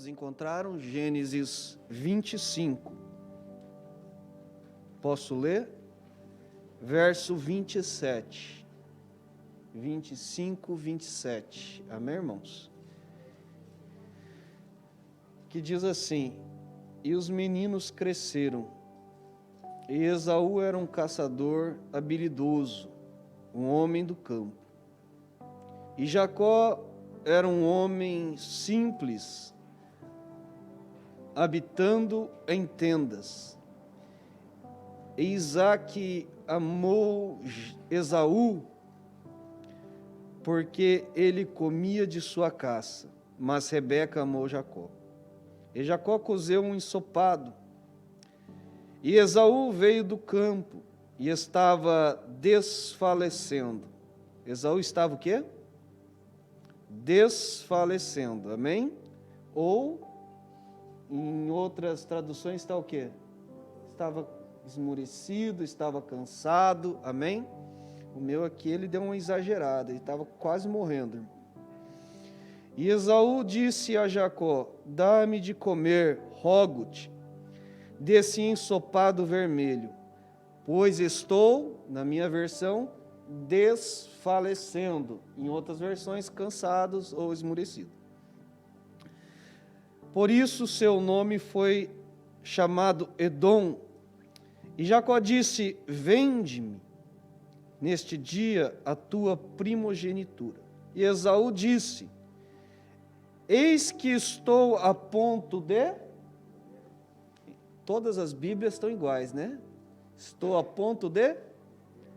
Todos encontraram? Gênesis 25. Posso ler? Verso 27. 25, 27. Amém, irmãos? Que diz assim: e os meninos cresceram, e Esaú era um caçador habilidoso, um homem do campo. E Jacó era um homem simples, habitando em tendas. E Isaque amou Esaú, porque ele comia de sua caça, mas Rebeca amou Jacó. E Jacó cozeu um ensopado. E Esaú veio do campo e estava desfalecendo. Esaú estava o quê? Desfalecendo, amém? Ou, em outras traduções, está o quê? Estava esmorecido, estava cansado, amém? O meu aqui, ele deu uma exagerada, ele estava quase morrendo. E Esaú disse a Jacó: dá-me de comer, rogo-te, desse ensopado vermelho, pois estou, na minha versão, desfalecendo. Em outras versões, cansados ou esmurecidos. Por isso seu nome foi chamado Edom. E Jacó disse: vende-me neste dia a tua primogenitura. E Esaú disse: eis que estou a ponto de... Todas as Bíblias estão iguais, né? Estou a ponto de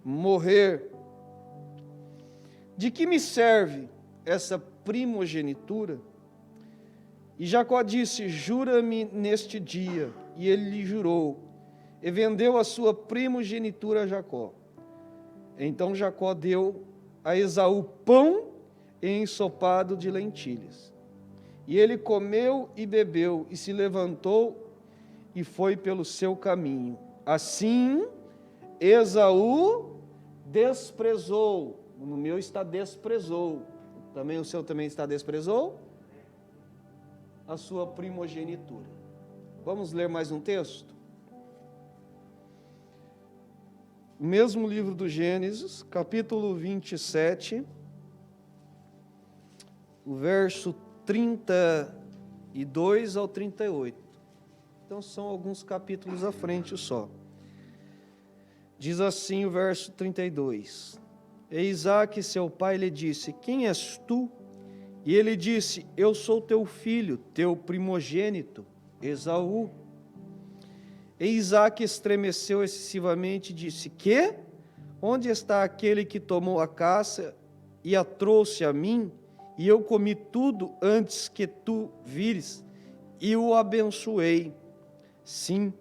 morrer. De que me serve essa primogenitura? E Jacó disse: jura-me neste dia. E ele lhe jurou, e vendeu a sua primogenitura a Jacó. Então Jacó deu a Esaú pão e ensopado de lentilhas. E ele comeu e bebeu, e se levantou e foi pelo seu caminho. Assim, Esaú desprezou. No meu está desprezou. Também o seu também está desprezou? A sua primogenitura. Vamos ler mais um texto? O mesmo livro do Gênesis, capítulo 27, o verso 32 ao 38. Então são alguns capítulos à frente só. Diz assim o verso 32. E Isaque, seu pai, lhe disse: quem és tu? E ele disse: eu sou teu filho, teu primogênito, Esaú. E Isaque estremeceu excessivamente e disse: quê? Onde está aquele que tomou a caça e a trouxe a mim? E eu comi tudo antes que tu vires, e o abençoei. Sim,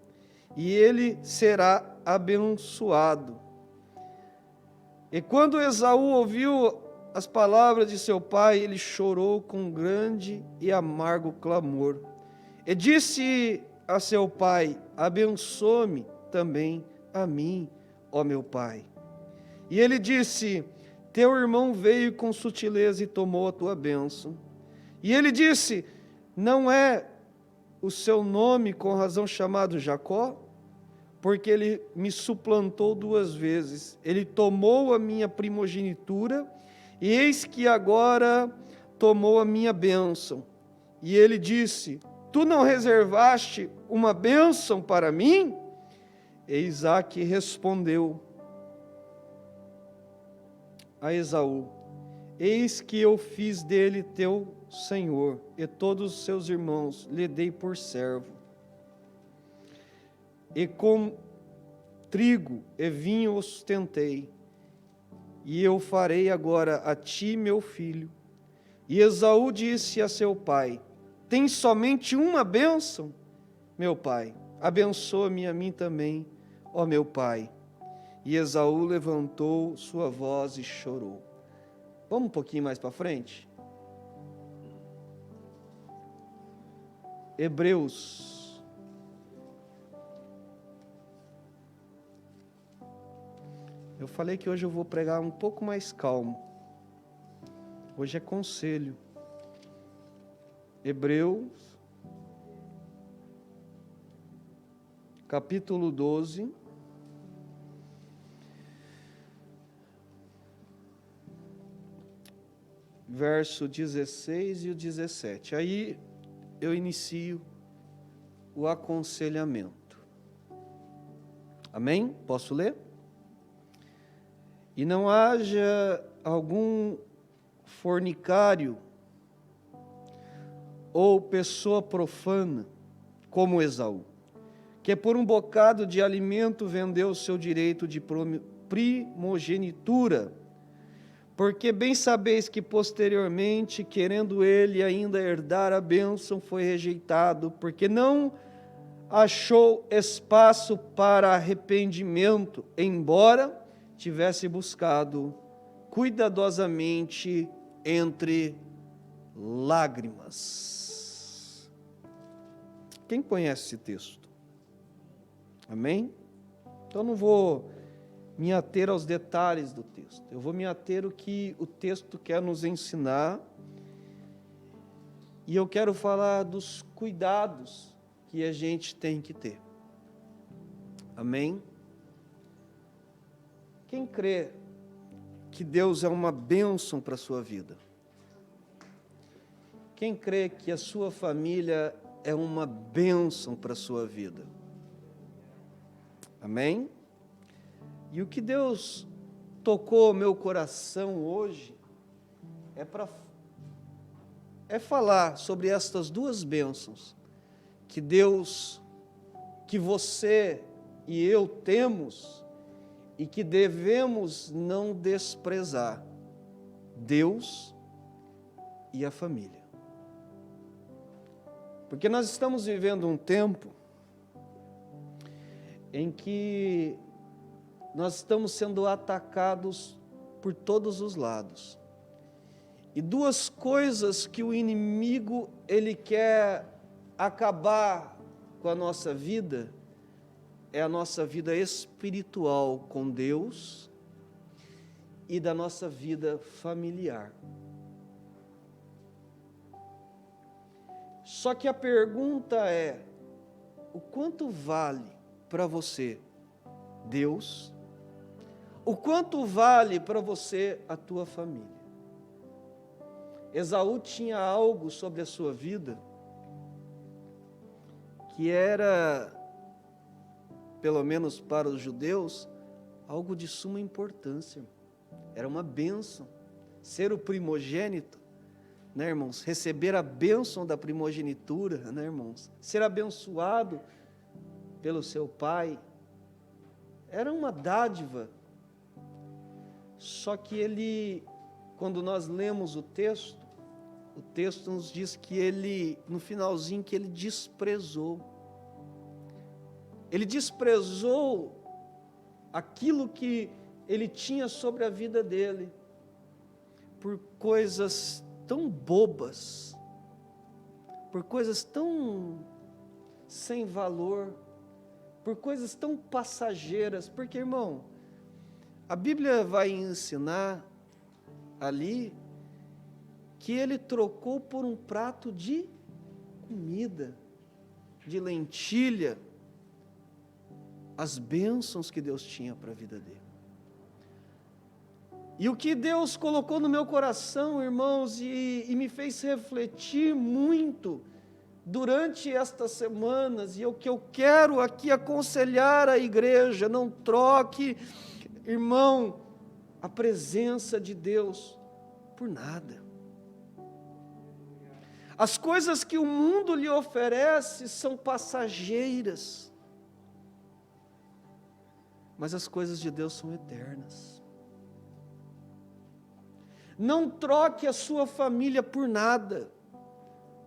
e ele será abençoado. E quando Esaú ouviu as palavras de seu pai, ele chorou com grande e amargo clamor. E disse a seu pai: abençoa-me também a mim, ó meu pai. E ele disse: teu irmão veio com sutileza e tomou a tua bênção. E ele disse: não é o seu nome com razão chamado Jacó? Porque ele me suplantou 2 vezes. Ele tomou a minha primogenitura, e eis que agora tomou a minha bênção. E ele disse: tu não reservaste uma bênção para mim? E Isaque respondeu a Esaú: eis que eu fiz dele teu senhor, e todos os seus irmãos lhe dei por servo. E com trigo e vinho o sustentei, e eu farei agora a ti, meu filho. E Esaú disse a seu pai: tens somente uma bênção, meu pai? Abençoa-me a mim também, ó meu pai. E Esaú levantou sua voz e chorou. Vamos um pouquinho mais para frente? Hebreus. Eu falei que hoje eu vou pregar um pouco mais calmo. Hoje é conselho. Hebreus capítulo 12, verso 16 e o 17. Aí eu inicio o aconselhamento. Amém? Posso ler? E não haja algum fornicário ou pessoa profana como Esaú, que por um bocado de alimento vendeu o seu direito de primogenitura, porque bem sabeis que posteriormente, querendo ele ainda herdar a bênção, foi rejeitado, porque não achou espaço para arrependimento, embora tivesse buscado cuidadosamente entre lágrimas. Quem conhece esse texto? Amém? Então não vou me ater aos detalhes do texto. Eu vou me ater ao que o texto quer nos ensinar. E eu quero falar dos cuidados que a gente tem que ter. Amém? Quem crê que Deus é uma bênção para a sua vida? Quem crê que a sua família é uma bênção para a sua vida? Amém? E o que Deus tocou meu coração hoje é falar sobre estas duas bênçãos que Deus, que você e eu temos e que devemos não desprezar: Deus e a família. Porque nós estamos vivendo um tempo em que nós estamos sendo atacados por todos os lados. E duas coisas que o inimigo ele quer acabar com a nossa vida é a nossa vida espiritual com Deus e da nossa vida familiar. Só que a pergunta é: o quanto vale para você Deus? O quanto vale para você a tua família? Esaú tinha algo sobre a sua vida que era, pelo menos para os judeus, algo de suma importância. Era uma bênção. Ser o primogênito, né, irmãos? Receber a bênção da primogenitura, né, irmãos? Ser abençoado pelo seu pai, era uma dádiva. Só que ele, quando nós lemos o texto nos diz que ele, no finalzinho, que ele desprezou. Ele desprezou aquilo que ele tinha sobre a vida dele, por coisas tão bobas, por coisas tão sem valor, por coisas tão passageiras. Porque, irmão, a Bíblia vai ensinar ali que ele trocou por um prato de comida, de lentilha, as bênçãos que Deus tinha para a vida dele. E o que Deus colocou no meu coração, irmãos, e me fez refletir muito durante estas semanas, e o que eu quero aqui aconselhar a igreja: não troque, irmão, a presença de Deus por nada. As coisas que o mundo lhe oferece são passageiras, mas as coisas de Deus são eternas. Não troque a sua família por nada,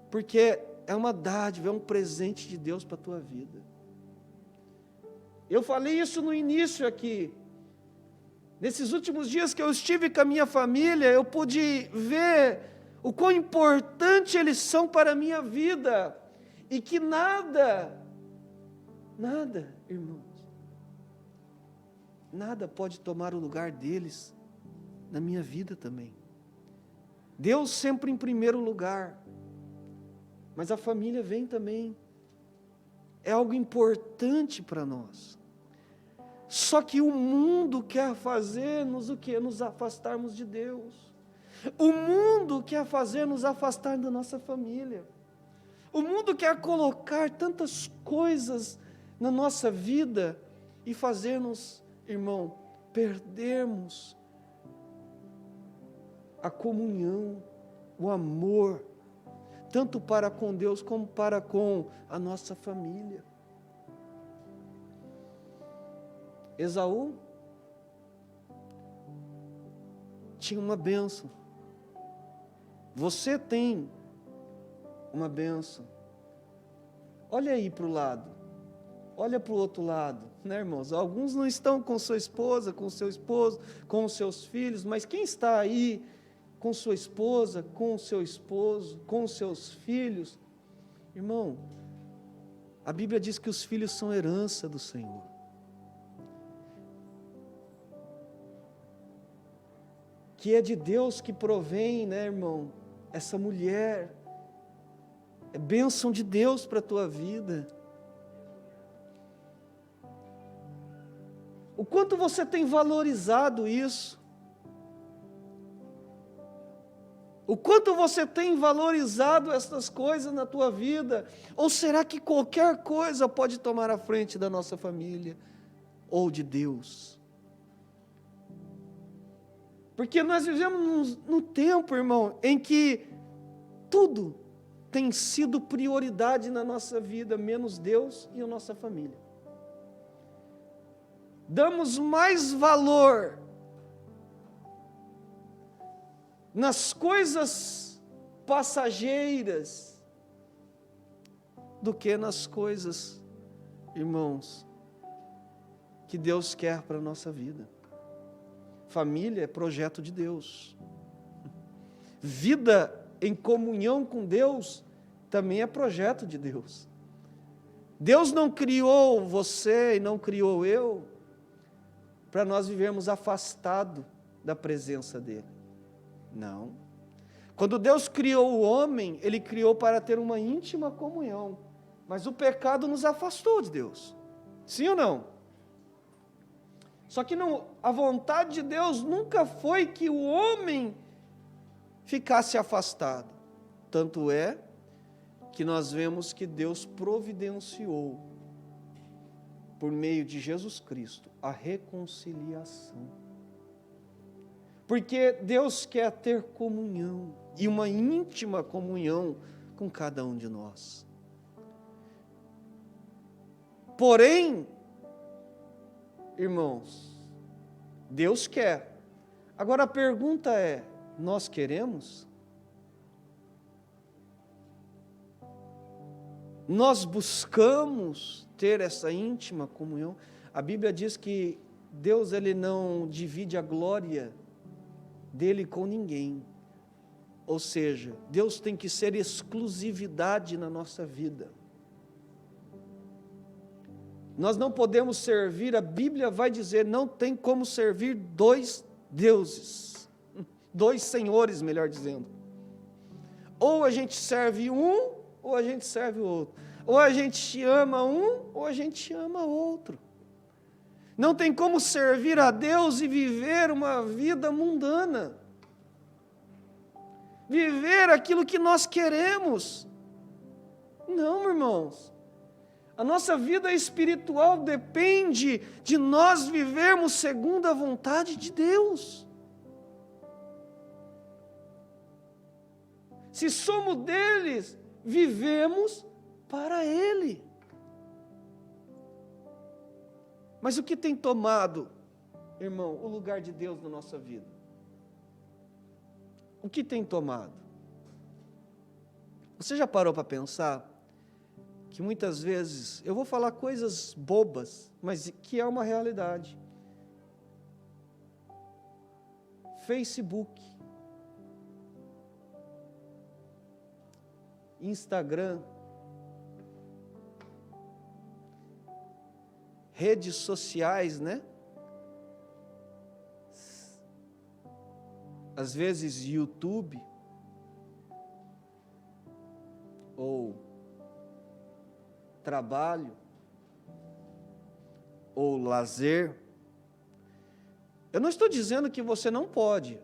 porque é uma dádiva, é um presente de Deus para a tua vida. Eu falei isso no início aqui. Nesses últimos dias que eu estive com a minha família, eu pude ver o quão importante eles são para a minha vida, e que nada, irmãos, nada pode tomar o lugar deles na minha vida também. Deus sempre em primeiro lugar, mas a família vem também. é algo importante para nós. Só que o mundo quer fazer-nos o quê? Nos afastarmos de Deus. O mundo quer fazer-nos afastar da nossa família. O mundo quer colocar tantas coisas na nossa vida e fazer-nos, irmão, perdermos a comunhão, o amor, tanto para com Deus como para com a nossa família. Esaú tinha uma bênção. Você tem uma bênção. Olha aí para o lado. Olha para o outro lado, né, irmãos? Alguns não estão com sua esposa, com seu esposo, com os seus filhos, mas quem está aí com sua esposa, com o seu esposo, com os seus filhos? Irmão, a Bíblia diz que os filhos são herança do Senhor. Que é de Deus que provém, né, irmão? Essa mulher é bênção de Deus para a tua vida. O quanto você tem valorizado isso? O quanto você tem valorizado essas coisas na tua vida? Ou será que qualquer coisa pode tomar a frente da nossa família ou de Deus? Porque nós vivemos num tempo, irmão, em que tudo tem sido prioridade na nossa vida, menos Deus e a nossa família. Damos mais valor nas coisas passageiras do que nas coisas, irmãos, que Deus quer para a nossa vida. Família é projeto de Deus. Vida em comunhão com Deus também é projeto de Deus. Deus não criou você e não criou eu para nós vivermos afastados da presença dEle. Não. Quando Deus criou o homem, Ele criou para ter uma íntima comunhão. Mas o pecado nos afastou de Deus. Sim ou não? Só que não, a vontade de Deus nunca foi que o homem ficasse afastado. Tanto é que nós vemos que Deus providenciou, por meio de Jesus Cristo, a reconciliação. Porque Deus quer ter comunhão, e uma íntima comunhão com cada um de nós. Porém, irmãos, Deus quer. Agora a pergunta é: nós queremos? Nós buscamos ter essa íntima comunhão? A Bíblia diz que Deus, Ele não divide a glória dEle com ninguém. Ou seja, Deus tem que ser exclusividade na nossa vida. Nós não podemos servir, a Bíblia vai dizer, não tem como servir dois deuses, dois senhores, melhor dizendo. Ou a gente serve um, ou a gente serve o outro. Ou a gente ama um, ou a gente ama outro. Não tem como servir a Deus e viver uma vida mundana. Viver aquilo que nós queremos. Não, irmãos. A nossa vida espiritual depende de nós vivermos segundo a vontade de Deus. Se somos deles, vivemos para Ele. Mas o que tem tomado, irmão, o lugar de Deus na nossa vida? O que tem tomado? Você já parou para pensar que muitas vezes, eu vou falar coisas bobas, mas que é uma realidade. Facebook, Instagram, redes sociais, né? Às vezes YouTube, ou trabalho, ou lazer. Eu não estou dizendo que você não pode.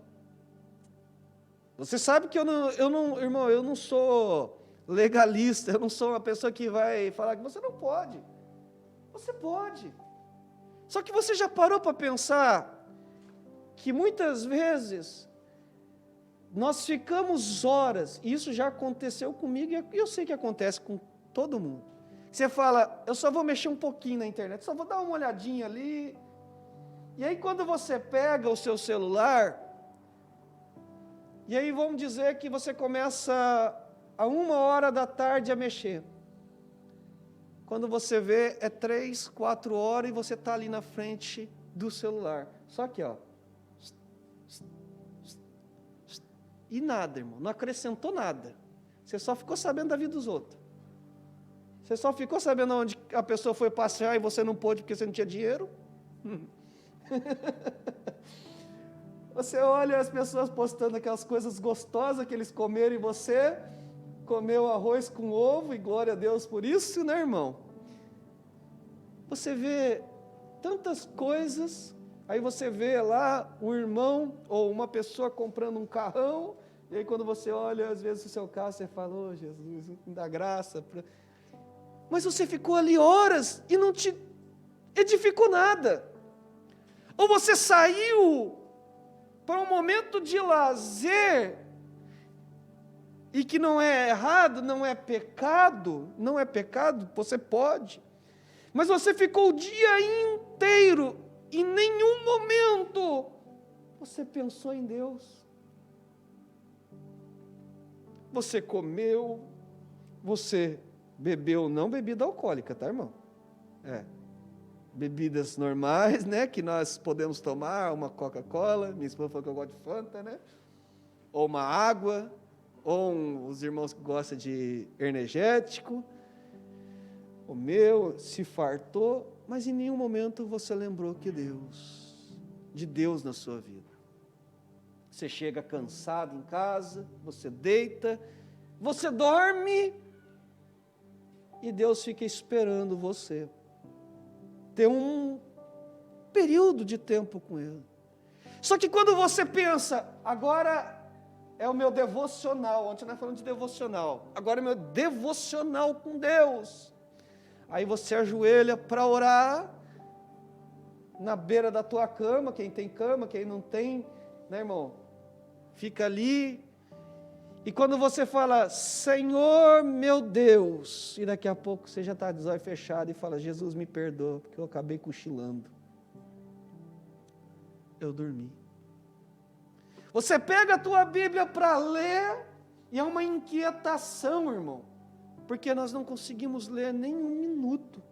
Você sabe que irmão, eu não sou legalista, eu não sou uma pessoa que vai falar que você não pode. Você pode. Só que você já parou para pensar que muitas vezes nós ficamos horas, e isso já aconteceu comigo, e eu sei que acontece com todo mundo. Você fala, eu só vou mexer um pouquinho na internet, só vou dar uma olhadinha ali. E aí quando você pega o seu celular, e aí vamos dizer que você começa a 1h a mexer. Quando você vê, é 3, 4 horas e você está ali na frente do celular. Só que, ó. E nada, irmão, não acrescentou nada. Você só ficou sabendo da vida dos outros. Você só ficou sabendo onde a pessoa foi passear e você não pôde porque você não tinha dinheiro. Você olha as pessoas postando aquelas coisas gostosas que eles comeram e você comeu arroz com ovo, e glória a Deus por isso, né, irmão? Você vê tantas coisas, aí você vê lá um irmão ou uma pessoa comprando um carrão, e aí quando você olha, às vezes, o seu carro, você fala, ô Jesus, me dá graça. Mas você ficou ali horas e não te edificou nada. Ou você saiu para um momento de lazer, e que não é errado, não é pecado, você pode, mas você ficou o dia inteiro, em nenhum momento você pensou em Deus. Você comeu, você bebeu, não bebida alcoólica, tá, irmão? Bebidas normais, né, que nós podemos tomar, uma Coca-Cola, minha esposa falou que eu gosto de Fanta, né, ou uma água, ou os irmãos que gostam de energético, o meu se fartou, mas em nenhum momento você lembrou de Deus na sua vida. Você chega cansado em casa, você deita, você dorme, e Deus fica esperando você ter um período de tempo com Ele. Só que quando você pensa, agora é o meu devocional, ontem nós falamos de devocional, agora é o meu devocional com Deus, aí você ajoelha para orar, na beira da tua cama, quem tem cama, quem não tem, né, irmão, fica ali, e quando você fala, Senhor meu Deus, e daqui a pouco você já está de olho fechado e fala, Jesus me perdoa, porque eu acabei cochilando, eu dormi. Você pega a tua Bíblia para ler, e é uma inquietação, irmão, porque nós não conseguimos ler nem um minuto.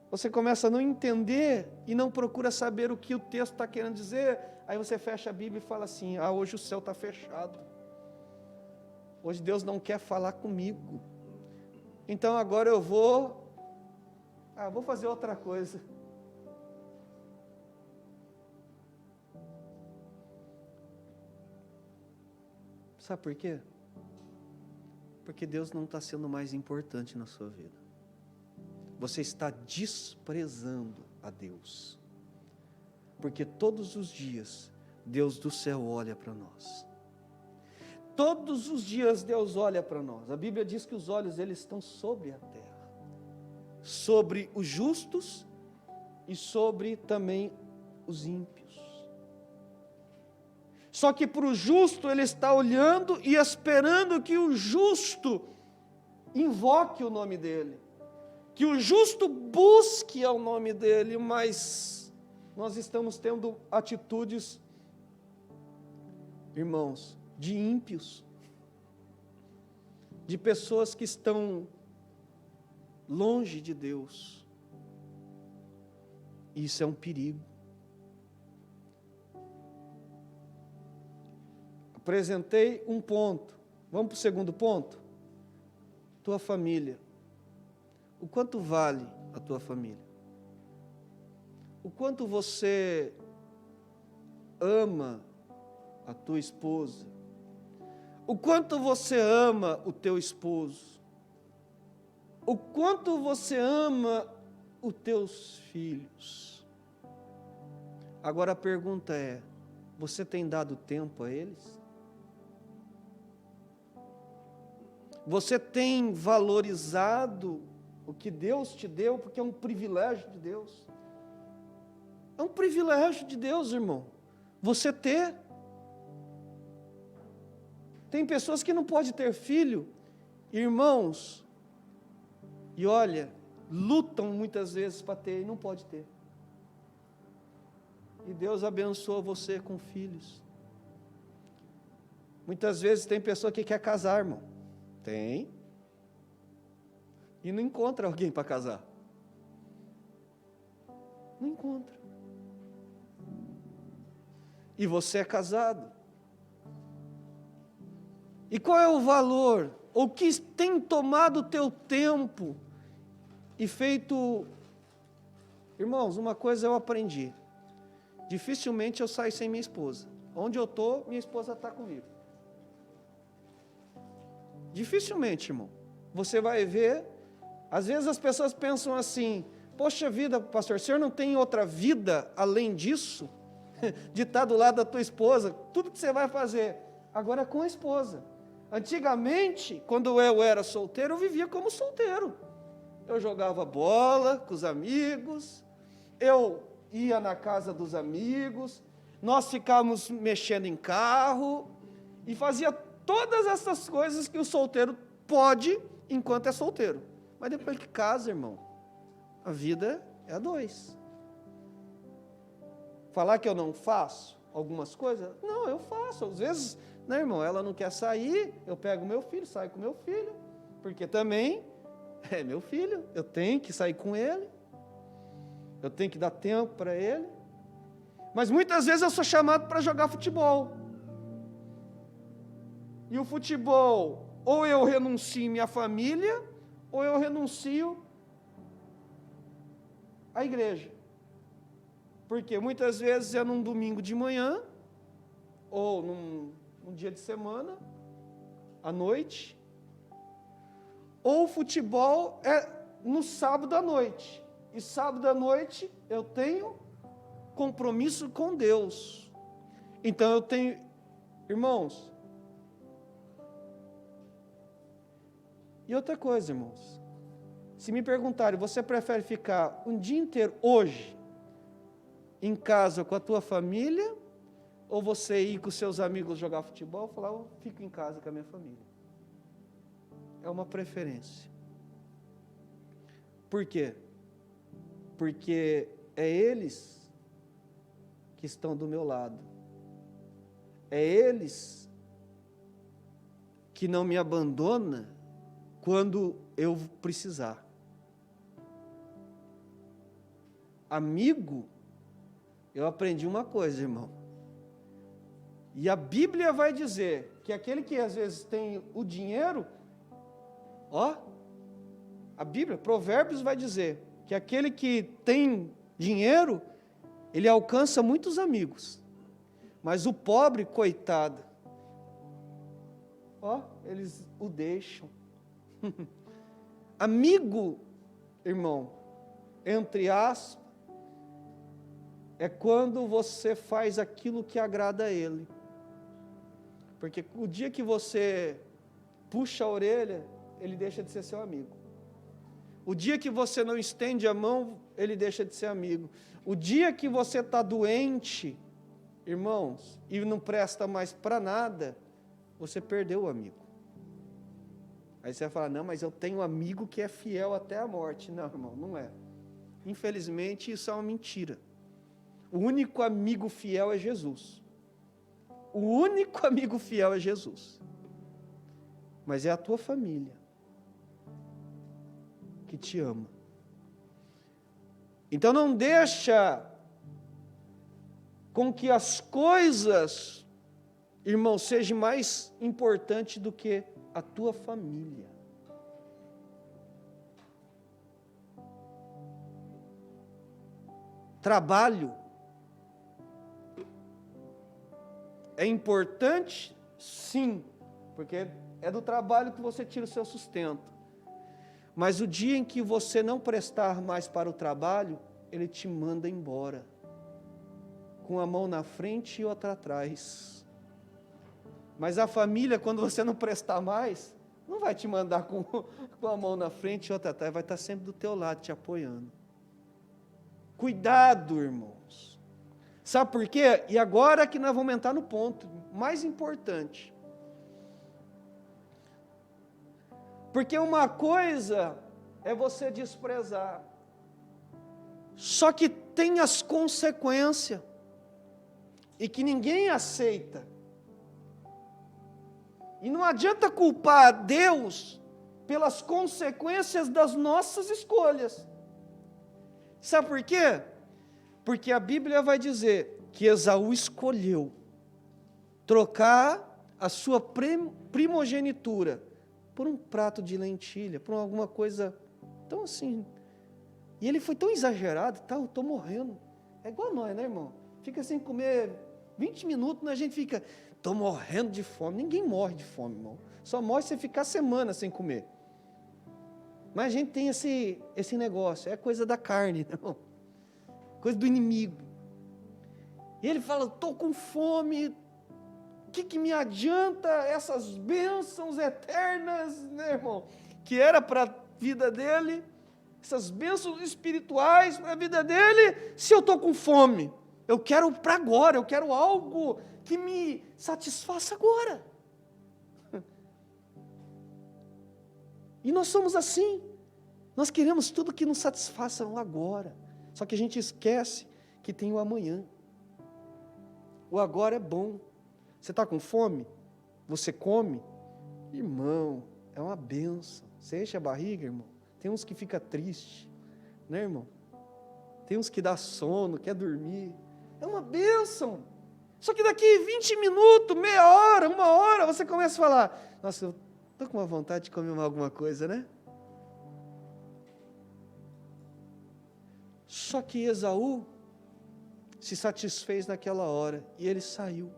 Você começa a não entender e não procura saber o que o texto está querendo dizer, aí você fecha a Bíblia e fala assim, hoje o céu está fechado, hoje Deus não quer falar comigo, então agora eu vou fazer outra coisa. Sabe por quê? Porque Deus não está sendo mais importante na sua vida. Você está desprezando a Deus. Porque todos os dias, Deus do céu olha para nós. Todos os dias Deus olha para nós. A Bíblia diz que os olhos deles estão sobre a terra. Sobre os justos e sobre também os ímpios. Só que para o justo ele está olhando e esperando que o justo invoque o nome dele, que o justo busque ao nome dele, mas nós estamos tendo atitudes, irmãos, de ímpios, de pessoas que estão longe de Deus. Isso é um perigo. Apresentei um ponto. Vamos para o segundo ponto? Tua família. O quanto vale a tua família? O quanto você ama a tua esposa? O quanto você ama o teu esposo? o quanto você ama os teus filhos. Agora a pergunta é, você tem dado tempo a eles? Você tem valorizado o que Deus te deu, porque é um privilégio de Deus. É um privilégio de Deus, irmão, você ter. Tem pessoas que não podem ter filho, irmãos, e olha, lutam muitas vezes para ter e não pode ter. E Deus abençoa você com filhos. Muitas vezes tem pessoa que quer casar, irmão. Tem. E não encontra alguém para casar. Não encontra. E você é casado. E qual é o valor? O que tem tomado o teu tempo e feito... Irmãos, uma coisa eu aprendi. Dificilmente eu saio sem minha esposa. Onde eu estou, minha esposa está comigo. Dificilmente, irmão. Você vai ver, às vezes as pessoas pensam assim, poxa vida, pastor, o senhor não tem outra vida além disso? De estar do lado da tua esposa, tudo que você vai fazer, agora é com a esposa. Antigamente, quando eu era solteiro, eu vivia como solteiro. Eu jogava bola com os amigos, eu ia na casa dos amigos, nós ficávamos mexendo em carro, e fazia todas essas coisas que o solteiro pode, enquanto é solteiro. Mas depois que casa, irmão, a vida é a dois. Falar que eu não faço algumas coisas? Não, eu faço. Às vezes, né, irmão, ela não quer sair, eu pego meu filho, saio com meu filho, porque também é meu filho, eu tenho que sair com ele, eu tenho que dar tempo para ele. Mas muitas vezes eu sou chamado para jogar futebol. E o futebol, ou eu renuncio minha família, ou eu renuncio à igreja. Porque muitas vezes é num domingo de manhã, ou num dia de semana, à noite, ou o futebol é no sábado à noite. E sábado à noite eu tenho compromisso com Deus. Então eu tenho, irmãos. E outra coisa, irmãos. Se me perguntarem, você prefere ficar um dia inteiro hoje em casa com a tua família, ou você ir com seus amigos jogar futebol? Eu falar, eu fico em casa com a minha família. É uma preferência. Por quê? Porque é eles que estão do meu lado. É eles que não me abandonam quando eu precisar. Amigo, eu aprendi uma coisa, irmão. E a Bíblia vai dizer que aquele que às vezes tem o dinheiro, a Bíblia, Provérbios vai dizer que aquele que tem dinheiro, ele alcança muitos amigos. Mas o pobre, coitado, eles o deixam. Amigo, irmão, entre aspas, é quando você faz aquilo que agrada a ele. Porque o dia que você puxa a orelha, ele deixa de ser seu amigo. O dia que você não estende a mão, ele deixa de ser amigo. O dia que você está doente, irmãos, e não presta mais para nada, você perdeu o amigo. Aí você vai falar, não, mas eu tenho um amigo que é fiel até a morte. Não, irmão, não é. Infelizmente, isso é uma mentira. O único amigo fiel é Jesus. O único amigo fiel é Jesus. Mas é a tua família que te ama. Então não deixa com que as coisas, irmão, sejam mais importantes do que a tua família. Trabalho é importante? Sim, porque é do trabalho que você tira o seu sustento. Mas o dia em que você não prestar mais para o trabalho, Ele te manda embora, com a mão na frente e outra atrás. Mas a família, quando você não prestar mais, não vai te mandar com a mão na frente e outra atrás, vai estar sempre do teu lado, te apoiando. Cuidado, irmãos. Sabe por quê? E agora que nós vamos entrar no ponto mais importante. Porque uma coisa é você desprezar, só que tem as consequências, e que ninguém aceita. E não adianta culpar a Deus pelas consequências das nossas escolhas. Sabe por quê? Porque a Bíblia vai dizer que Esaú escolheu trocar a sua primogenitura por um prato de lentilha, por alguma coisa tão assim. E ele foi tão exagerado, tá, eu estou morrendo. É igual nós, né, irmão? Fica sem comer 20 minutos, a gente fica, estou morrendo de fome. Ninguém morre de fome, irmão. Só morre se você ficar semana sem comer. Mas a gente tem esse negócio, é coisa da carne, não? Coisa do inimigo. E ele fala, estou com fome, o que me adianta essas bênçãos eternas, né, irmão? Que era para a vida dele, essas bênçãos espirituais para a vida dele, se eu estou com fome. Eu quero para agora, eu quero algo que me satisfaça agora. E nós somos assim, nós queremos tudo que nos satisfaça agora, só que a gente esquece que tem o amanhã. O agora é bom. Você está com fome? Você come? Irmão, é uma benção. Você enche a barriga, irmão. Tem uns que fica triste, né, irmão? Tem uns que dá sono, quer dormir. É uma benção. Só que daqui 20 minutos, meia hora, uma hora, você começa a falar, nossa, eu estou com uma vontade de comer alguma coisa, né? Só que Esaú se satisfez naquela hora e ele saiu.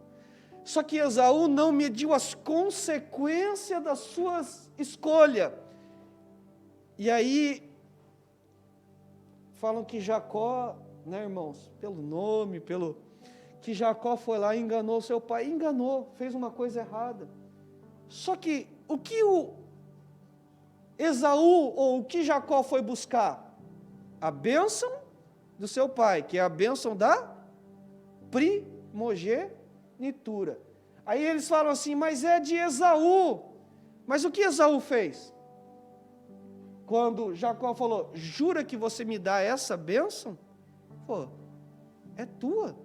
Só que Esaú não mediu as consequências das suas escolhas. E aí, falam que Jacó, né, irmãos, pelo nome, que Jacó foi lá e enganou seu pai, enganou, fez uma coisa errada. Só que o que o Esaú, ou o que Jacó foi buscar? A bênção do seu pai, que é a bênção da primogenitura. Aí eles falam assim, mas é de Esaú. Mas o que Esaú fez? Quando Jacó falou, jura que você me dá essa bênção? Pô, é tua,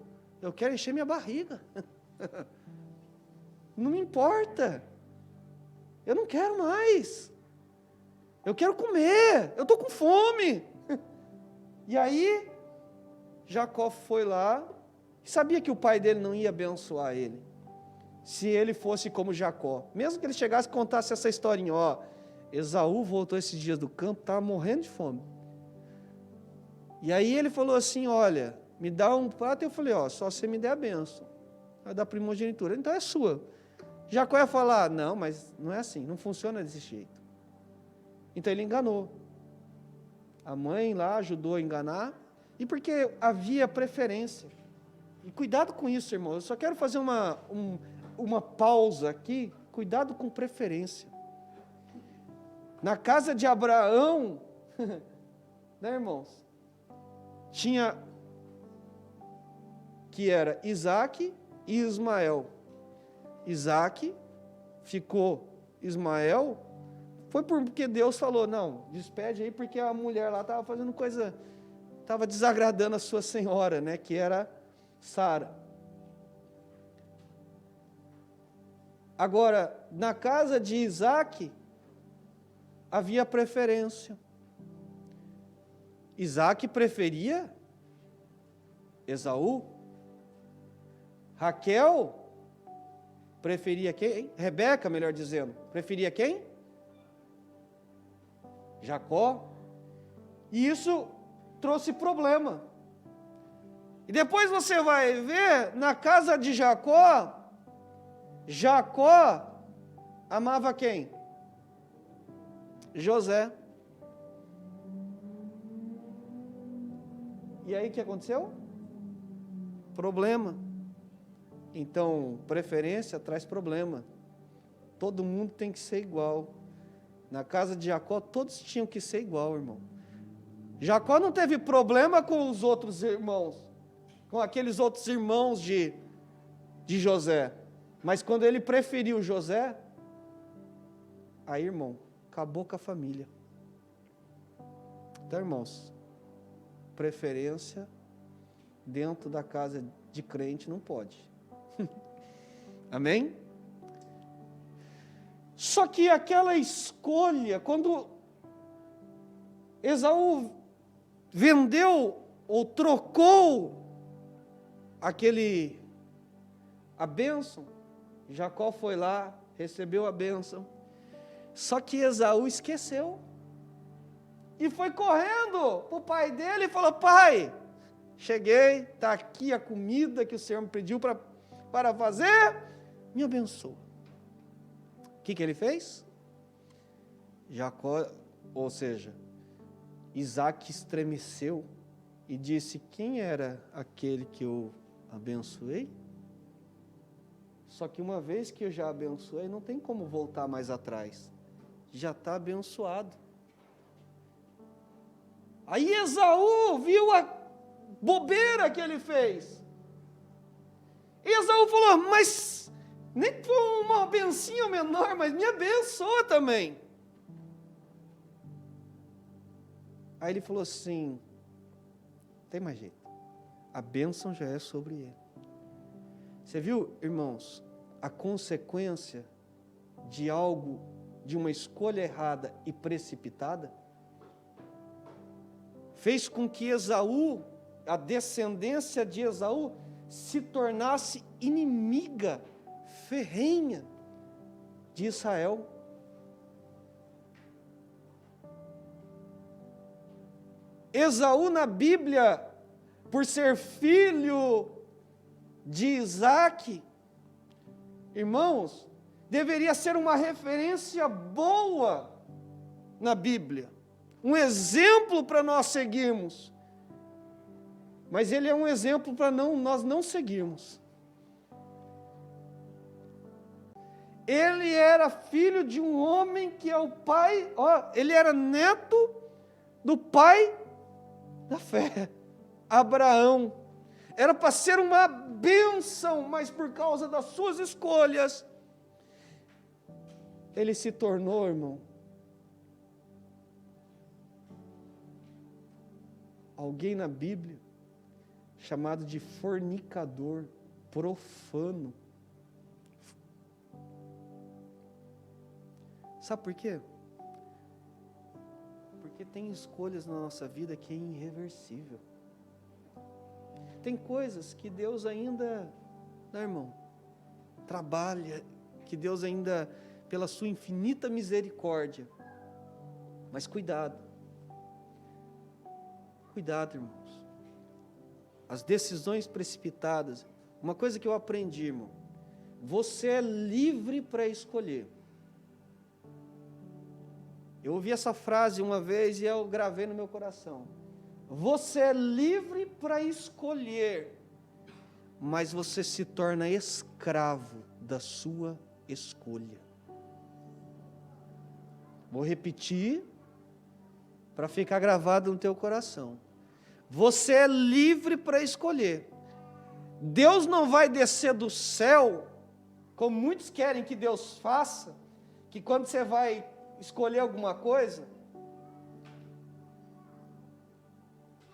eu quero encher minha barriga. Não me importa, eu não quero mais, eu quero comer, eu estou com fome. E aí, Jacó foi lá, sabia que o pai dele não ia abençoar ele, se ele fosse como Jacó, mesmo que ele chegasse e contasse essa historinha, ó, Esaú voltou esses dias do campo, estava morrendo de fome, e aí ele falou assim, olha, me dá um prato, eu falei, ó, só você me der a bênção, a da primogenitura, então é sua. Jacó ia falar, não, mas não é assim, não funciona desse jeito. Então ele enganou, a mãe lá ajudou a enganar, e porque havia preferência, e cuidado com isso, irmão, eu só quero fazer uma pausa aqui, cuidado com preferência. Na casa de Abraão, né, irmãos, tinha, que era Isaac e Ismael. Isaac ficou, Ismael, foi porque Deus falou, não, despede aí, porque a mulher lá estava fazendo coisa, estava desagradando a sua senhora, né, que era Sara. Agora, na casa de Isaac, havia preferência. Isaac preferia Esaú. Raquel preferia quem? Rebeca, melhor dizendo. Preferia quem? Jacó. E isso trouxe problema. E depois você vai ver, na casa de Jacó, Jacó amava quem? José. E aí o que aconteceu? Problema. Então, preferência traz problema. Todo mundo tem que ser igual. Na casa de Jacó, todos tinham que ser igual, irmão. Jacó não teve problema com os outros irmãos, com aqueles outros irmãos de José. Mas quando ele preferiu José, aí, irmão, acabou com a família. Então, irmãos, preferência dentro da casa de crente não pode. Amém? Só que aquela escolha, quando Esaú vendeu ou trocou a bênção, Jacó foi lá, recebeu a bênção, só que Esaú esqueceu, e foi correndo para o pai dele e falou: pai, cheguei, está aqui a comida que o Senhor me pediu para fazer, me abençoa. O que ele fez? Jacó, ou seja, Isaac estremeceu e disse: quem era aquele que eu abençoei? Só que uma vez que eu já abençoei, não tem como voltar mais atrás. Já está abençoado. Aí Esaú viu a bobeira que ele fez. E Esaú falou: mas nem foi uma bencinha menor, mas me abençoa também. Aí ele falou assim: tem mais jeito, a bênção já é sobre ele. Você viu, irmãos, a consequência de algo, de uma escolha errada e precipitada? Fez com que Esaú, a descendência de Esaú, se tornasse inimiga ferrenha de Israel. Esaú na Bíblia, por ser filho de Isaac, irmãos, deveria ser uma referência boa na Bíblia, um exemplo para nós seguirmos, mas ele é um exemplo para nós não seguirmos. Ele era filho de um homem que é o pai, ele era neto do pai da fé, Abraão. Era para ser uma bênção, mas por causa das suas escolhas, ele se tornou, irmão, alguém na Bíblia chamado de fornicador, profano. Sabe por quê? Porque tem escolhas na nossa vida que é irreversível. Tem coisas que Deus ainda, né, irmão, trabalha, que Deus ainda, pela sua infinita misericórdia. Mas cuidado. Cuidado, irmãos. As decisões precipitadas. Uma coisa que eu aprendi, irmão. Você é livre para escolher. Eu ouvi essa frase uma vez e eu gravei no meu coração. Você é livre para escolher, mas você se torna escravo da sua escolha. Vou repetir para ficar gravado no teu coração. Você é livre para escolher. Deus não vai descer do céu, como muitos querem que Deus faça, que quando você vai escolher alguma coisa,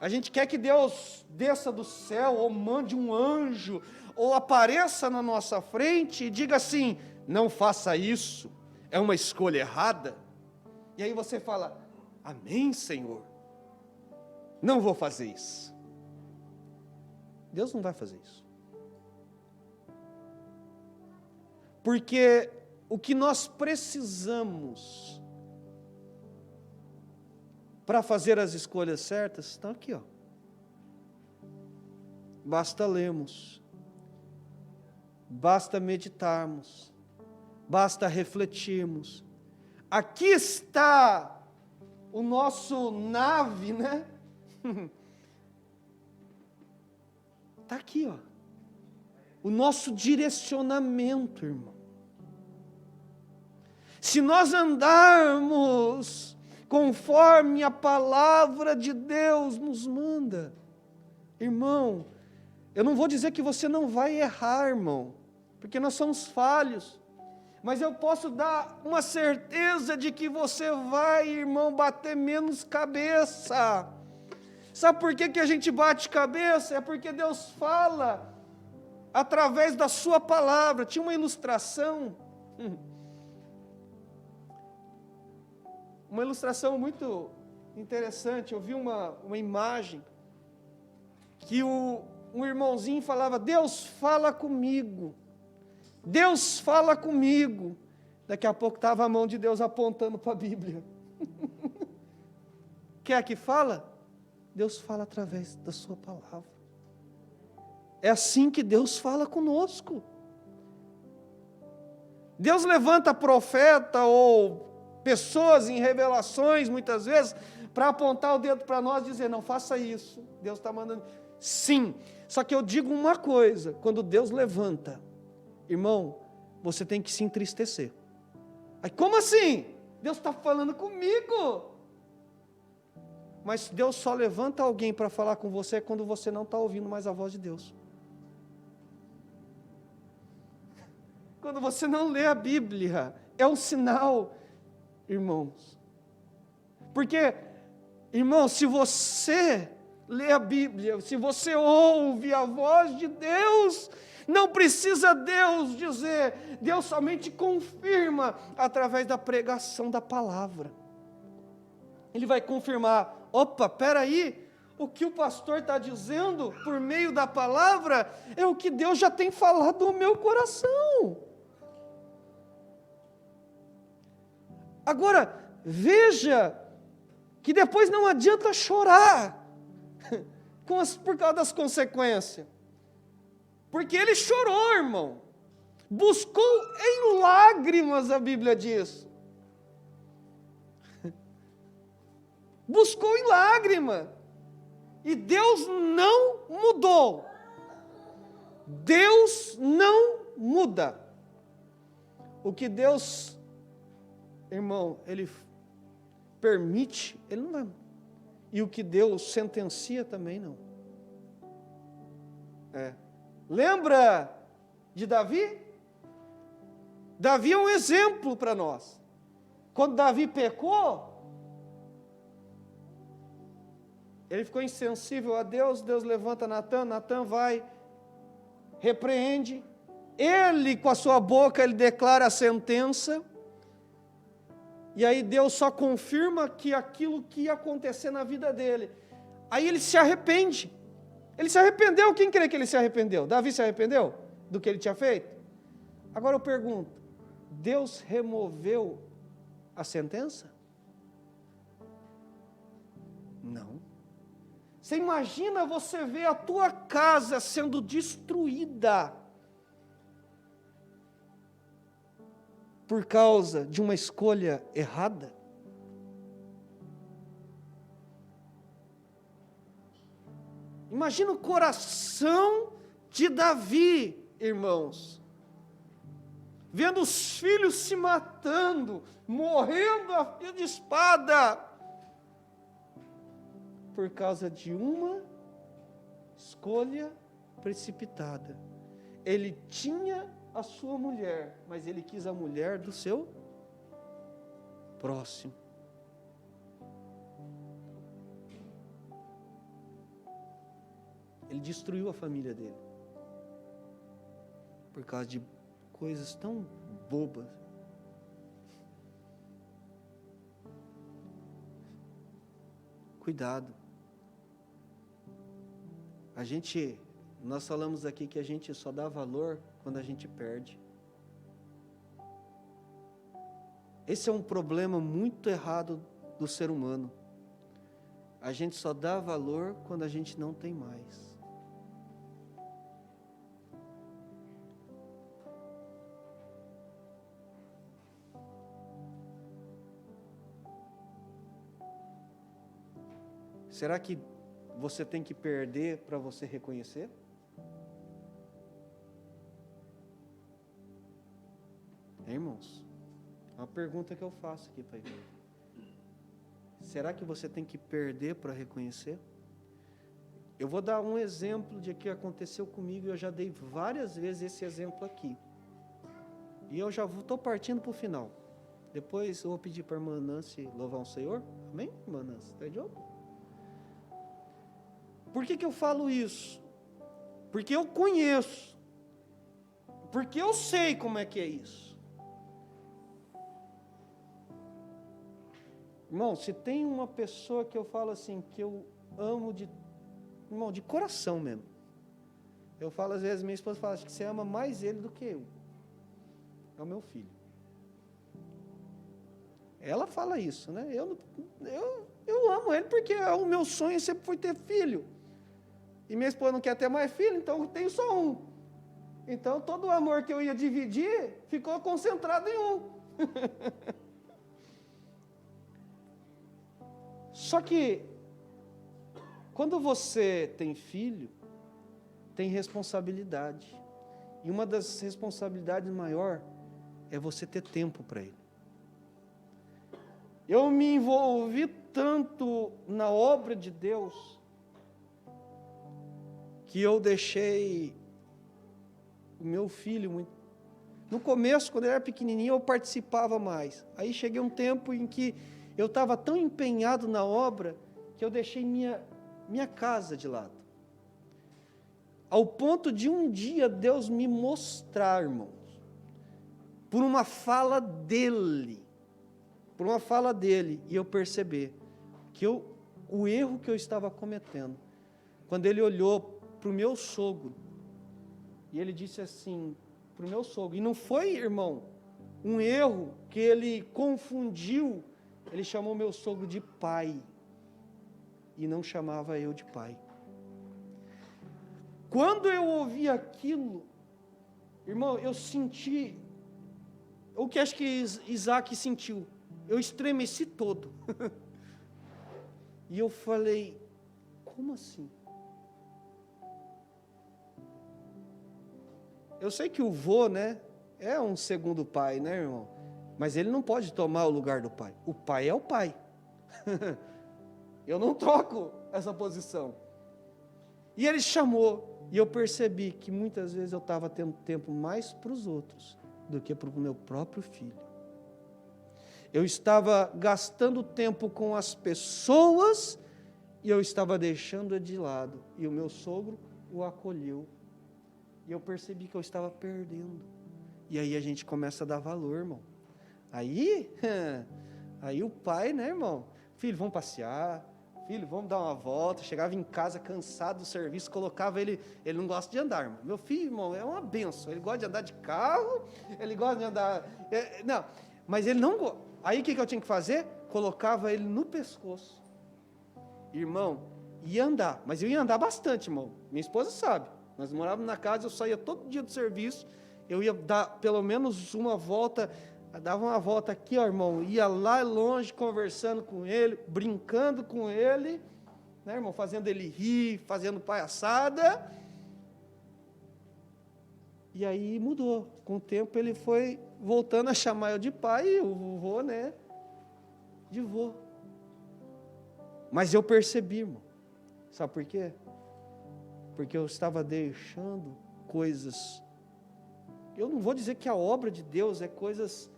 a gente quer que Deus desça do céu, ou mande um anjo, ou apareça na nossa frente e diga assim: não faça isso, é uma escolha errada. E aí você fala: amém, Senhor, não vou fazer isso. Deus não vai fazer isso. Porque o que nós precisamos para fazer as escolhas certas está aqui, ó. Basta lermos, basta meditarmos, basta refletirmos. Aqui está o nosso nave, né? Está aqui, ó. O nosso direcionamento, irmão. Se nós andarmos conforme a palavra de Deus nos manda, irmão, eu não vou dizer que você não vai errar, irmão, porque nós somos falhos, mas eu posso dar uma certeza de que você vai, irmão, bater menos cabeça. Sabe por que a gente bate cabeça? É porque Deus fala através da sua palavra. Tinha uma ilustração, muito interessante. Eu vi uma imagem que um irmãozinho falava: Deus fala comigo, Deus fala comigo. Daqui a pouco estava a mão de Deus apontando para a Bíblia. Quer que fala? Deus fala através da sua palavra. É assim que Deus fala conosco. Deus levanta profeta ou pessoas em revelações, muitas vezes, para apontar o dedo para nós e dizer: não faça isso, Deus está mandando. Sim, só que eu digo uma coisa: quando Deus levanta, irmão, você tem que se entristecer. Aí, como assim? Deus está falando comigo. Mas Deus só levanta alguém para falar com você quando você não está ouvindo mais a voz de Deus. Quando você não lê a Bíblia, é um sinal, irmãos. Porque, irmão, se você lê a Bíblia, se você ouve a voz de Deus, não precisa Deus dizer, Deus somente confirma através da pregação da palavra. Ele vai confirmar: opa, espera aí, o que o pastor está dizendo por meio da palavra é o que Deus já tem falado no meu coração. Agora, veja que depois não adianta chorar por causa das consequências. Porque ele chorou, irmão. Buscou em lágrimas, a Bíblia diz. Buscou em lágrima. E Deus não mudou. Deus não muda. O que Deus, irmão, Ele permite, Ele não vai. E o que Deus sentencia também não. Lembra de Davi? Davi é um exemplo para nós. Quando Davi pecou, ele ficou insensível a Deus. Deus levanta Natã, Natã vai, repreende. Ele, com a sua boca, ele declara a sentença. E aí Deus só confirma que aquilo que ia acontecer na vida dele. Aí ele se arrepende. Ele se arrependeu. Quem crê que ele se arrependeu? Davi se arrependeu do que ele tinha feito? Agora eu pergunto: Deus removeu a sentença? Não. Você imagina você ver a tua casa sendo destruída por causa de uma escolha errada? Imagina o coração de Davi, irmãos, vendo os filhos se matando, morrendo a fio de espada, por causa de uma escolha precipitada. Ele tinha a sua mulher, mas ele quis a mulher do seu próximo. Ele destruiu a família dele por causa de coisas tão bobas. Cuidado. Nós falamos aqui que a gente só dá valor quando a gente perde. Esse é um problema muito errado do ser humano. A gente só dá valor quando a gente não tem mais. Será que você tem que perder para você reconhecer? Irmãos, uma pergunta que eu faço aqui para a igreja. Será que você tem que perder para reconhecer? Eu vou dar um exemplo de que aconteceu comigo, e eu já dei várias vezes esse exemplo aqui. E eu já estou partindo para o final. Depois eu vou pedir para a irmã Nancy louvar o Senhor. Amém, irmã Nancy? Está de olho? Por que eu falo isso? Porque eu conheço. Porque eu sei como é que é isso. Irmão, se tem uma pessoa que eu falo assim, que eu amo irmão, de coração mesmo. Eu falo às vezes, minha esposa fala, acho que você ama mais ele do que eu. É o meu filho. Ela fala isso, né? Eu amo ele porque o meu sonho sempre foi ter filho. E minha esposa não quer ter mais filho, então eu tenho só um. Então todo o amor que eu ia dividir ficou concentrado em um. Só que quando você tem filho, tem responsabilidade. E uma das responsabilidades maiores é você ter tempo para ele. Eu me envolvi tanto na obra de Deus que eu deixei o meu filho muito. No começo, quando ele era pequenininho, eu participava mais. Aí cheguei um tempo em que eu estava tão empenhado na obra que eu deixei minha casa de lado. Ao ponto de um dia Deus me mostrar, irmãos, por uma fala dele, e eu perceber que o erro que eu estava cometendo, quando ele olhou para o meu sogro, e ele disse assim, para o meu sogro, e não foi, irmão, um erro que ele confundiu, ele chamou meu sogro de pai, e não chamava eu de pai. Quando eu ouvi aquilo, irmão, eu senti, o que acho que Isaac sentiu, eu estremeci todo. E eu falei, como assim? Eu sei que o vô, né, é um segundo pai, né, irmão? Mas ele não pode tomar o lugar do pai. O pai é o pai. Eu não troco essa posição. E ele chamou, e eu percebi que muitas vezes eu estava tendo tempo mais para os outros do que para o meu próprio filho. Eu estava gastando tempo com as pessoas e eu estava deixando de lado. E o meu sogro o acolheu. E eu percebi que eu estava perdendo. E aí a gente começa a dar valor, irmão. Aí o pai, né, irmão? Filho, vamos passear. Filho, vamos dar uma volta. Chegava em casa cansado do serviço, colocava ele não gosta de andar, irmão. Meu filho, irmão, é uma benção. Ele gosta de andar de carro, ele gosta de andar... não, mas ele não gosta. Aí o que eu tinha que fazer? Colocava ele no pescoço. Irmão, ia andar. Mas eu ia andar bastante, irmão. Minha esposa sabe. Nós morávamos na casa, eu saía todo dia do serviço. Eu ia dar pelo menos uma volta... Dava uma volta aqui, ó, irmão, ia lá longe conversando com ele, brincando com ele, né, irmão, fazendo ele rir, fazendo palhaçada. E aí mudou. Com o tempo ele foi voltando a chamar eu de pai e o vô, né, de vô. Mas eu percebi, irmão. Sabe por quê? Porque eu estava deixando coisas. Eu não vou dizer que a obra de Deus é coisas...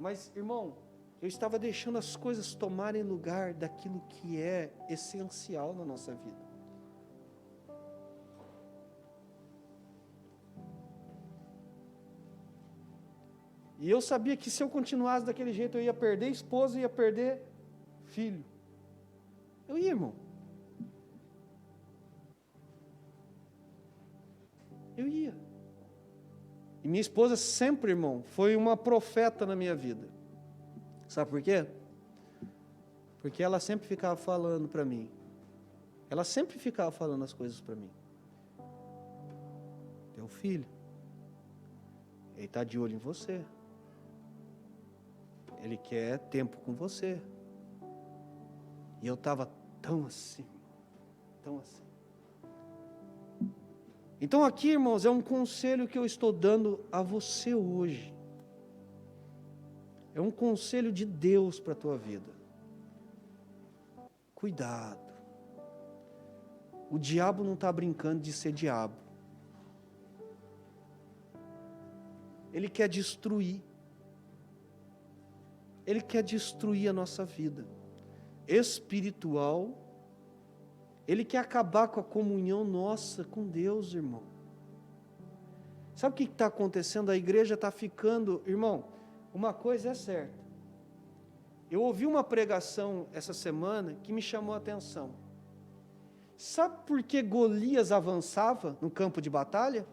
Mas, irmão, eu estava deixando as coisas tomarem lugar daquilo que é essencial na nossa vida. E eu sabia que se eu continuasse daquele jeito, eu ia perder esposa e ia perder filho. Eu ia, irmão. Eu ia. E minha esposa sempre, irmão, foi uma profeta na minha vida. Sabe por quê? Porque ela sempre ficava falando para mim. Ela sempre ficava falando as coisas para mim. Teu filho, ele está de olho em você. Ele quer tempo com você. E eu estava tão assim, tão assim. Então aqui, irmãos, é um conselho que eu estou dando a você hoje. É um conselho de Deus para a tua vida. Cuidado. O diabo não está brincando de ser diabo. Ele quer destruir. Ele quer destruir a nossa vida espiritual. Ele quer acabar com a comunhão nossa com Deus, irmão. Sabe o que está acontecendo? A igreja está ficando... Irmão, uma coisa é certa. Eu ouvi uma pregação essa semana que me chamou a atenção. Sabe por que Golias avançava no campo de batalha?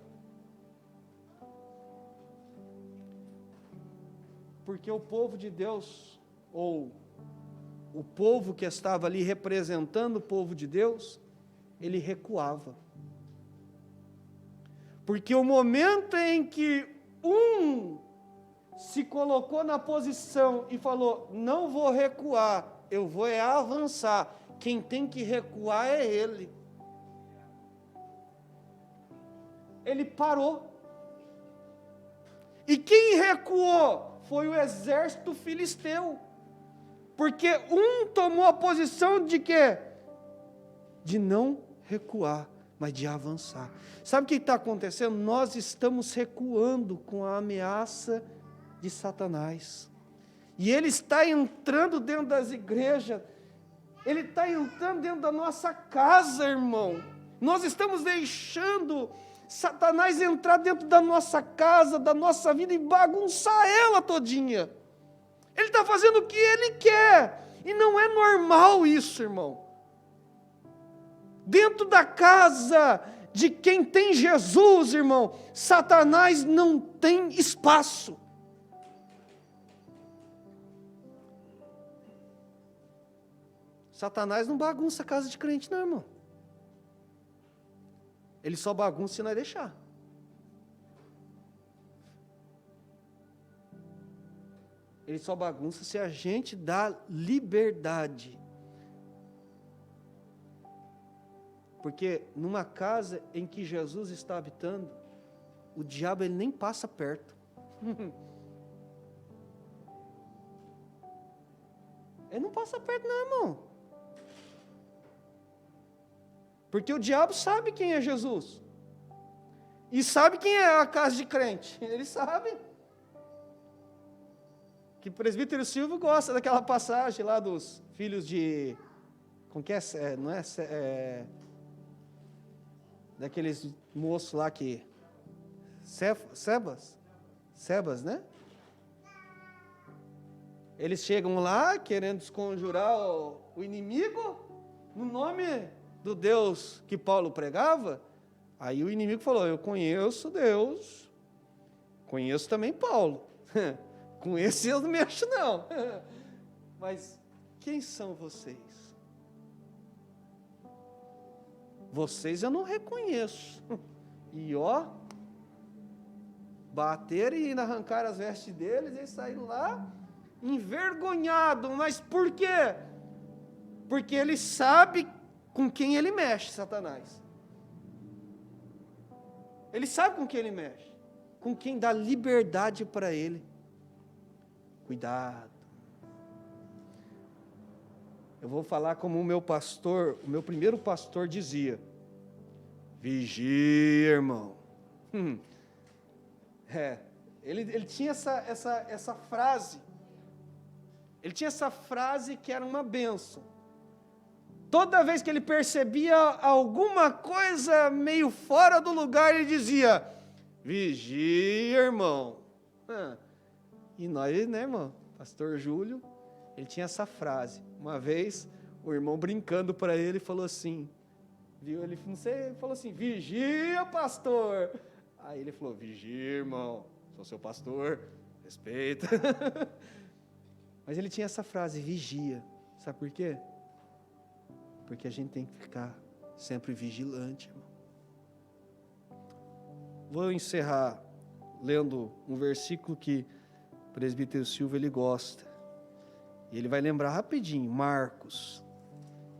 Porque o povo de Deus, ou o povo que estava ali representando o povo de Deus, ele recuava. Porque o momento em que um se colocou na posição e falou, não vou recuar, eu vou avançar, quem tem que recuar é ele. Ele parou. E quem recuou foi o exército filisteu. Porque um tomou a posição de quê? De não recuar, mas de avançar. Sabe o que está acontecendo? Nós estamos recuando com a ameaça de Satanás. E ele está entrando dentro das igrejas. Ele está entrando dentro da nossa casa, irmão. Nós estamos deixando Satanás entrar dentro da nossa casa, da nossa vida e bagunçar ela todinha. Ele está fazendo o que ele quer. E não é normal isso, irmão. Dentro da casa de quem tem Jesus, irmão, Satanás não tem espaço. Satanás não bagunça a casa de crente, não, irmão. Ele só bagunça se nós deixar. Ele só bagunça se a gente dá liberdade. Porque numa casa em que Jesus está habitando, o diabo ele nem passa perto. Ele não passa perto não, irmão. Porque o diabo sabe quem é Jesus. E sabe quem é a casa de crente. Ele sabe. Que o presbítero Silvio gosta daquela passagem lá dos filhos de... Como que é? Não é... daqueles moços lá que... Sebas, né? Eles chegam lá querendo desconjurar o inimigo no nome do Deus que Paulo pregava. Aí o inimigo falou, eu conheço Deus, conheço também Paulo. Com esse eu não mexo não. Mas quem são vocês? Vocês eu não reconheço. E ó, bateram e arrancaram as vestes deles e saíram lá envergonhados. Mas por quê? Porque ele sabe com quem ele mexe, Satanás. Ele sabe com quem ele mexe. Com quem dá liberdade para ele. Cuidado. Eu vou falar como o meu pastor, o meu primeiro pastor dizia. Vigia, irmão. Ele tinha essa frase. Ele tinha essa frase que era uma bênção. Toda vez que ele percebia alguma coisa meio fora do lugar, ele dizia, vigia, irmão. E nós, né, irmão? Pastor Júlio, ele tinha essa frase. Uma vez, o irmão brincando para ele, falou assim, viu? Ele, não sei, falou assim, vigia, pastor. Aí ele falou, vigia, irmão, sou seu pastor, respeita. Mas ele tinha essa frase, vigia. Sabe por quê? Porque a gente tem que ficar sempre vigilante, irmão. Vou encerrar lendo um versículo que o presbítero Silva ele gosta. E ele vai lembrar rapidinho, Marcos.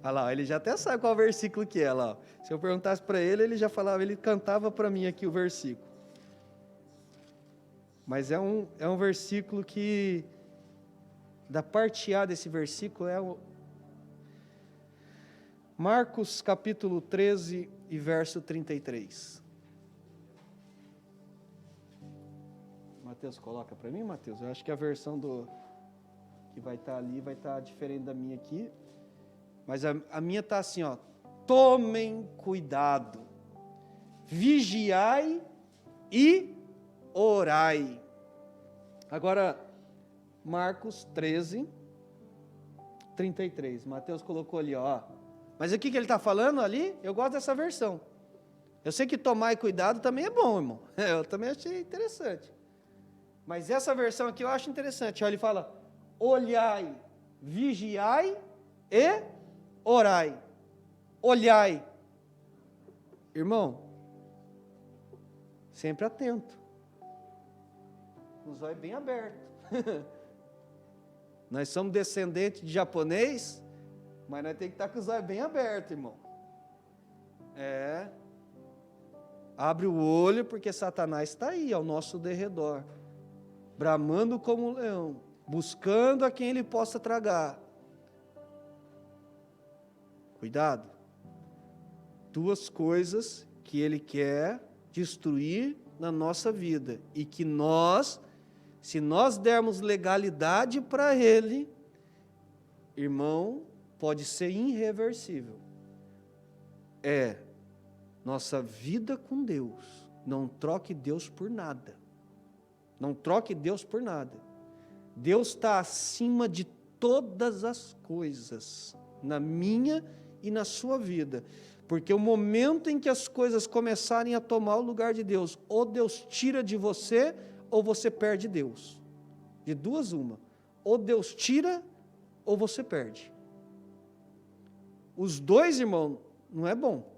Olha lá, ele já até sabe qual versículo que é lá. Se eu perguntasse para ele, ele já falava, ele cantava para mim aqui o versículo. Mas é um versículo que da parte A desse versículo é Marcos capítulo 13 e verso 33. Mateus, coloca para mim, Mateus. Eu acho que a versão que vai estar ali vai estar diferente da minha aqui. Mas a minha está assim, ó. Tomem cuidado, vigiai e orai. Agora, Marcos 13, 33. Mateus colocou ali, ó. Mas o que ele está falando ali? Eu gosto dessa versão. Eu sei que tomar cuidado também é bom, irmão. Eu também achei interessante. Mas essa versão aqui eu acho interessante. Olha, ele fala, olhai, vigiai e orai. Olhai. Irmão, sempre atento. Com os olhos bem abertos. Nós somos descendentes de japonês, mas nós temos que estar com os olhos bem abertos, irmão. Abre o olho, porque Satanás está aí, ao nosso derredor, bramando como um leão, buscando a quem ele possa tragar. Cuidado. Duas coisas que ele quer destruir na nossa vida e que nós, se nós dermos legalidade para ele, irmão, pode ser irreversível. Nossa vida com Deus. Não troque Deus por nada. Não troque Deus por nada. Deus está acima de todas as coisas, na minha e na sua vida. Porque o momento em que as coisas começarem a tomar o lugar de Deus, ou Deus tira de você, ou você perde Deus. De duas uma. Ou Deus tira, ou você perde. Os dois, irmão, não é bom.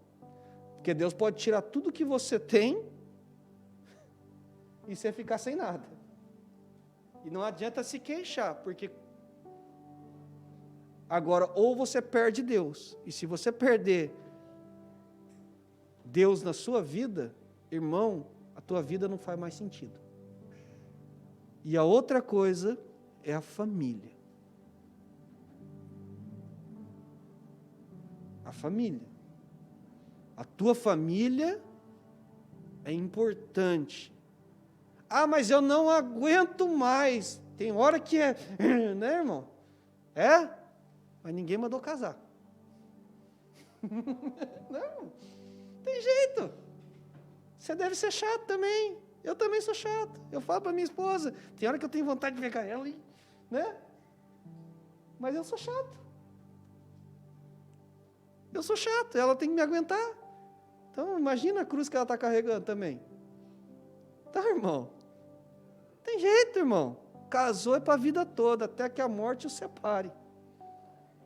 Porque Deus pode tirar tudo que você tem e você ficar sem nada. E não adianta se queixar, porque agora ou você perde Deus. E se você perder Deus na sua vida, irmão, a tua vida não faz mais sentido. E a outra coisa é a família. A família. A tua família é importante. Ah, mas eu não aguento mais. Tem hora que é, né, irmão? Mas ninguém mandou casar. Não, tem jeito. Você deve ser chato também. Eu também sou chato. Eu falo para minha esposa, tem hora que eu tenho vontade de pegar ela, né? Mas eu sou chato. Eu sou chato, ela tem que me aguentar. Então, imagina a cruz que ela está carregando também. Tá, irmão? Tem jeito, irmão. Casou é para a vida toda, até que a morte o separe.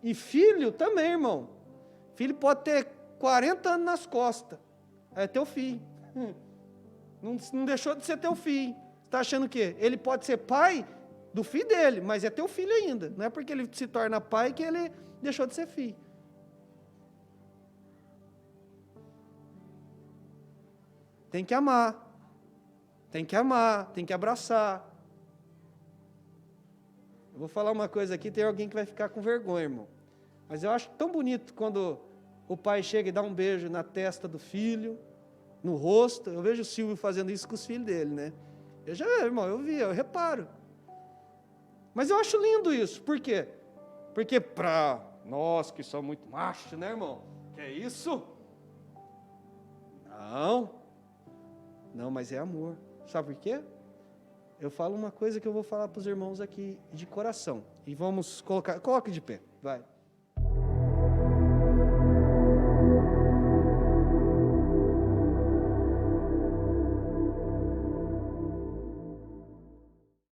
E filho também, irmão. Filho pode ter 40 anos nas costas. É teu filho. Não deixou de ser teu filho. Está achando o quê? Ele pode ser pai do filho dele, mas é teu filho ainda. Não é porque ele se torna pai que ele deixou de ser filho. Tem que amar. Tem que amar, tem que abraçar. Eu vou falar uma coisa aqui, tem alguém que vai ficar com vergonha, irmão. Mas eu acho tão bonito quando o pai chega e dá um beijo na testa do filho, no rosto. Eu vejo o Silvio fazendo isso com os filhos dele, né? Irmão, eu reparo. Mas eu acho lindo isso. Por quê? Porque para nós que somos muito machos, né, irmão? Que é isso? Não, mas é amor. Sabe por quê? Eu falo uma coisa que eu vou falar para os irmãos aqui de coração. E vamos coloque de pé, vai.